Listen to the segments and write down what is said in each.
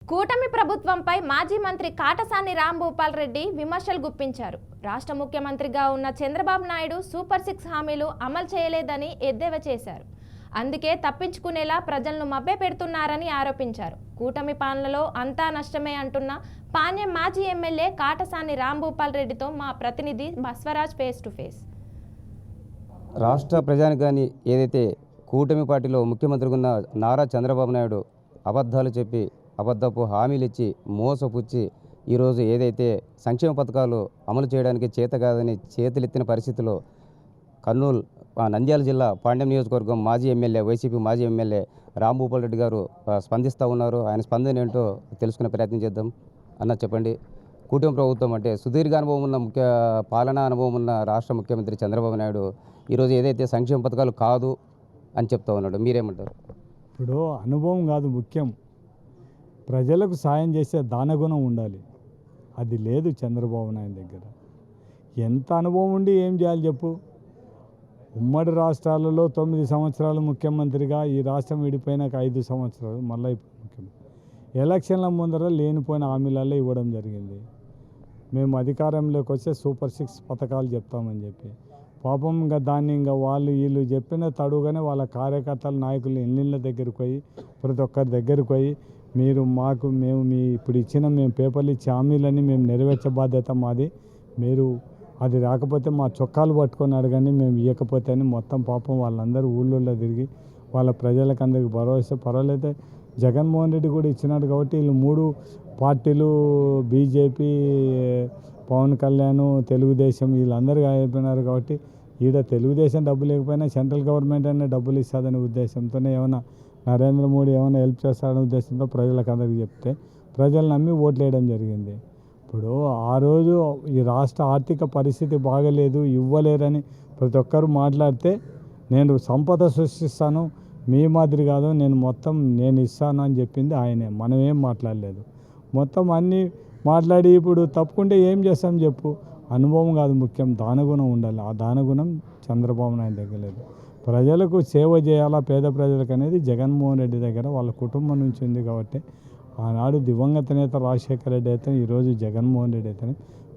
కూటమి ప్రభుత్వంపై మాజీ మంత్రి కాటసాని రాంభూపాల్ రెడ్డి విమర్శలు గుప్పించారు. రాష్ట్ర ముఖ్యమంత్రిగా ఉన్న చంద్రబాబు నాయుడు సూపర్ 6 హామీలు అమలు చేయలేదని ఎద్దేవా చేశారు. అందుకే తప్పించుకునేలా ప్రజలను మభ్యపెడుతున్నారని ఆరోపించారు. కూటమి పాలనలో అంతా నష్టమే అంటున్న పాణ్యం మాజీ ఎమ్మెల్యే కాటసాని రాంభూపాల్ రెడ్డితో మా ప్రతినిధి బస్వరాజ్ ఫేస్ టు ఫేస్. రాష్ట్ర ప్రజానికాన్ని ఏదైతే కూటమి పార్టీలో ముఖ్యమంత్రిగా ఉన్న నారా చంద్రబాబు నాయుడు అబద్ధాలు చెప్పి అబద్ధపు హామీలు ఇచ్చి మోసపుచ్చి ఈరోజు ఏదైతే సంక్షేమ పథకాలు అమలు చేయడానికి చేత కాదని చేతులెత్తిన పరిస్థితిలో కర్నూలు నంద్యాల జిల్లా పాండ్యం నియోజకవర్గం మాజీ ఎమ్మెల్యే వైసీపీ మాజీ ఎమ్మెల్యే రాంభూపాల్ రెడ్డి గారు స్పందిస్తూ ఉన్నారు. ఆయన స్పందన ఏంటో తెలుసుకునే ప్రయత్నం చేద్దాం. అన్న చెప్పండి, కూటమి ప్రభుత్వం అంటే సుదీర్ఘ అనుభవం ఉన్న పాలనా అనుభవం ఉన్న రాష్ట్ర ముఖ్యమంత్రి చంద్రబాబు నాయుడు ఈరోజు ఏదైతే సంక్షేమ పథకాలు కాదు అని చెప్తా ఉన్నాడు, మీరేమంటారు? ఇప్పుడు అనుభవం కాదు ముఖ్యం, ప్రజలకు సాయం చేసే దానగుణం ఉండాలి. అది లేదు చంద్రబాబు నాయుడు దగ్గర. ఎంత అనుభవం ఉండి ఏం చేయాలి చెప్పు? ఉమ్మడి రాష్ట్రాలలో 9 సంవత్సరాలు ముఖ్యమంత్రిగా, ఈ రాష్ట్రం విడిపోయినాక 5 సంవత్సరాలు మళ్ళీ ఇప్పుడు ముఖ్యమంత్రి. ఎలక్షన్ల ముందర లేనిపోయిన హామీలలో ఇవ్వడం జరిగింది. మేము అధికారంలోకి వస్తే సూపర్ 6 పథకాలు చెప్తామని చెప్పి పాపం ఇంకా దాన్ని ఇంకా వీళ్ళు చెప్పిన తడుగానే వాళ్ళ కార్యకర్తల నాయకులు ఇళ్ళ దగ్గరికి పోయి ప్రతి ఒక్కరి దగ్గరికి పోయి మేము ఇప్పుడు ఇచ్చిన మేము పేపర్లు ఇచ్చే హామీలన్నీ మేము నెరవేర్చే బాధ్యత మాది, మీరు అది రాకపోతే మా చొక్కాలు పట్టుకొని అడగండి, మేము ఇవ్వకపోతే అని మొత్తం పాపం వాళ్ళందరూ ఊళ్ళో తిరిగి వాళ్ళ ప్రజలకు అందరికి భరోసా. పర్వాలేదు, జగన్మోహన్ రెడ్డి కూడా ఇచ్చినాడు కాబట్టి వీళ్ళు 3 పార్టీలు బీజేపీ, పవన్ కళ్యాణ్, తెలుగుదేశం వీళ్ళందరూ అయిపోయినారు కాబట్టి ఈడ తెలుగుదేశం డబ్బు లేకపోయినా సెంట్రల్ గవర్నమెంట్ అయినా డబ్బులు ఇస్తుందనే ఉద్దేశంతోనే ఏమైనా నరేంద్ర మోడీ ఏమైనా హెల్ప్ చేస్తాడనే ఉద్దేశంతో ప్రజలకు అందరికీ చెప్తే ప్రజలు నమ్మి ఓట్లు వేయడం జరిగింది. ఇప్పుడు ఆ రోజు ఈ రాష్ట్ర ఆర్థిక పరిస్థితి బాగలేదు, ఇవ్వలేరని ప్రతి ఒక్కరు మాట్లాడితే నేను సంపద సృష్టిస్తాను, మీ మాదిరి కాదు, నేను ఇస్తాను అని చెప్పింది ఆయనే. మనం ఏం మాట్లాడలేదు, మొత్తం అన్నీ మాట్లాడి ఇప్పుడు తప్పుకుంటే ఏం చేస్తాం చెప్పు? అనుభవం కాదు ముఖ్యం, దానగుణం ఉండాలి. ఆ దానగుణం చంద్రబాబు నాయుడు దగ్గర లేదు. ప్రజలకు సేవ చేయాలా, పేద ప్రజలకు అనేది జగన్మోహన్ రెడ్డి దగ్గర వాళ్ళ కుటుంబం నుంచి ఉంది కాబట్టి ఆనాడు దివంగత నేత రాజశేఖర రెడ్డి అయితే ఈరోజు జగన్మోహన్ రెడ్డి అయితే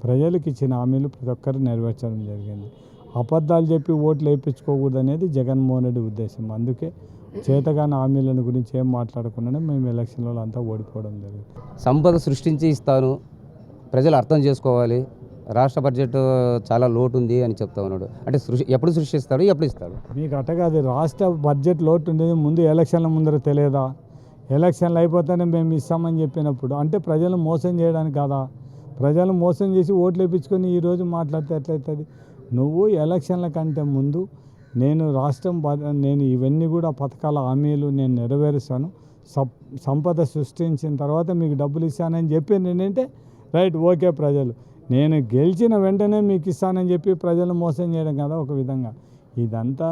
ప్రజలకు ఇచ్చిన హామీలు ప్రతి ఒక్కరు నెరవేర్చడం జరిగింది. అబద్ధాలు చెప్పి ఓట్లు వేయించుకోకూడదు అనేది జగన్మోహన్ రెడ్డి ఉద్దేశం. అందుకే చేతగాని హామీలను గురించి ఏం మాట్లాడకుండానే మేము ఎలక్షన్లలో అంతా ఓడిపోవడం జరిగింది. సంపద సృష్టించి ఇస్తాను, ప్రజలు అర్థం చేసుకోవాలి, రాష్ట్ర బడ్జెట్ చాలా లోటు ఉంది అని చెప్తా ఉన్నాడు. అంటే ఎప్పుడు సృష్టిస్తాడు, ఎప్పుడు ఇస్తాడు? మీకు అట్టగాది, రాష్ట్ర బడ్జెట్ లోటు ఉండేది ముందు ఎలక్షన్ల ముందర తెలియదా? ఎలక్షన్లు అయిపోతేనే మేము ఇస్తామని చెప్పినప్పుడు అంటే ప్రజలు మోసం చేయడానికి కాదా? ప్రజలు మోసం చేసి ఓట్లు వేయించుకొని ఈరోజు మాట్లాడితే ఎట్లయితుంది? నువ్వు ఎలక్షన్ల కంటే ముందు నేను ఇవన్నీ కూడా పథకాల హామీలు నేను నెరవేరుస్తాను, సంపద సృష్టించిన తర్వాత మీకు డబ్బులు ఇస్తానని చెప్పి నేనంటే రైట్, ఓకే. ప్రజలు నేను గెలిచిన వెంటనే మీకు ఇస్తానని చెప్పి ప్రజలు మోసం చేయడం కదా ఒక విధంగా. ఇదంతా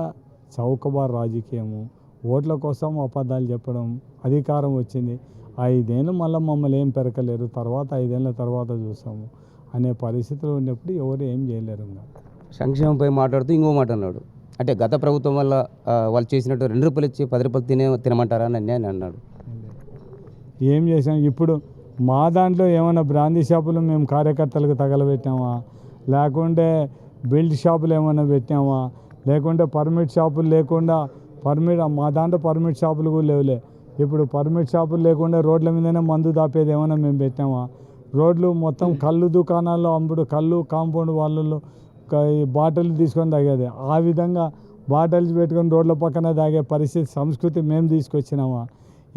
చౌకబార్ రాజకీయము, ఓట్ల కోసం అబద్ధాలు చెప్పడం. అధికారం వచ్చింది 5 ఏళ్ళు, మళ్ళీ మమ్మల్ని ఏం పెరకలేరు, తర్వాత 5 ఏళ్ళ తర్వాత చూస్తాము అనే పరిస్థితిలో ఉన్నప్పుడు ఎవరు ఏం చేయలేరు. సంక్షేమంపై మాట్లాడుతూ ఇంకో మాట అన్నాడు, అంటే గత ప్రభుత్వం వల్ల వాళ్ళు చేసినట్టు 2 రూపాయలు ఇచ్చి 10 రూపాయలు తినమంటారా అని నేను అన్నాడు. ఏం చేసాం? ఇప్పుడు మా దాంట్లో ఏమైనా బ్రాందీ షాపులు మేము కార్యకర్తలకు తగలబెట్టామా? లేకుంటే బిల్డ్ షాపులు ఏమైనా పెట్టామా? లేకుంటే పర్మిట్ షాపులు లేకుండా మా దాంట్లో పర్మిట్ షాపులు కూడా లేవులే. ఇప్పుడు పర్మిట్ షాపులు లేకుండా రోడ్ల మీదనే మందు దాపేది ఏమైనా మేము పెట్టామా? రోడ్లు మొత్తం కళ్ళు దుకాణాల్లో అమ్ముడు, కళ్ళు కాంపౌండ్ వాళ్ళలో బాటిల్ తీసుకొని తాగేది. ఆ విధంగా బాటిల్స్ పెట్టుకొని రోడ్ల పక్కన తాగే పరిస్థితి సంస్కృతి మేము తీసుకొచ్చినామా?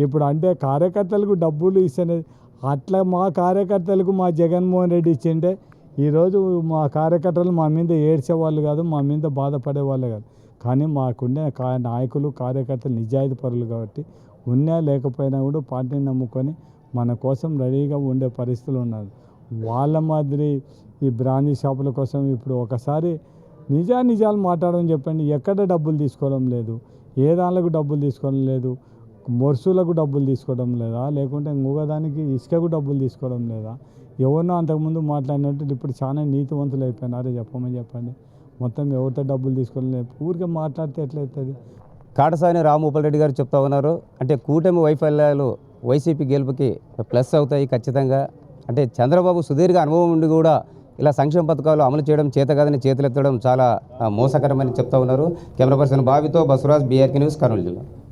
ఇప్పుడు అంటే కార్యకర్తలకు డబ్బులు ఇస్తేనే అట్లా మా కార్యకర్తలకు మా జగన్మోహన్ రెడ్డి ఇచ్చింటే ఈరోజు మా కార్యకర్తలు మా మీద ఏడ్చేవాళ్ళు కాదు, మా మీద బాధపడేవాళ్ళు కాదు. కానీ మాకుండే నాయకులు కార్యకర్తలు నిజాయితీ పరులు కాబట్టి ఉన్నా లేకపోయినా కూడా పార్టీని నమ్ముకొని మన కోసం రెడీగా ఉండే పరిస్థితులు ఉన్నారు. వాళ్ళ మాదిరి ఈ బ్రాందీ షాపుల కోసం ఇప్పుడు ఒకసారి నిజాలు మాట్లాడమని చెప్పండి. ఎక్కడ డబ్బులు తీసుకోవడం లేదు, ఏ దానిలకు డబ్బులు తీసుకోవడం లేదు, మొర్సులకు డబ్బులు తీసుకోవడం లేదా, లేకుంటే ఇంకొకదానికి ఇసుకకు డబ్బులు తీసుకోవడం లేదా? ఎవరినో అంతకుముందు మాట్లాడినట్టు ఇప్పుడు చాలా నీతివంతులు అయిపోయినారే చెప్పండి. మొత్తం ఎవరితో డబ్బులు తీసుకోవడం లేదు, ఊరికే మాట్లాడితే ఎట్లయితుంది? కాటసాని రాంభూపాల్ రెడ్డి గారు చెప్తా ఉన్నారు, అంటే కూటమి వైఫల్యాలు వైసీపీ గెలుపుకి ప్లస్ అవుతాయి ఖచ్చితంగా. అంటే చంద్రబాబు సుదీర్ఘ అనుభవం ఉండి కూడా ఇలా సంక్షేమ పథకాలు అమలు చేయడం చేత కాదని చేతులెత్తడం చాలా మోసకరమని చెప్తా ఉన్నారు. కెమెరా పర్సన్ బాబితో బసవరాజ్, బీఆర్కే న్యూస్, కర్నూలు జిల్లా.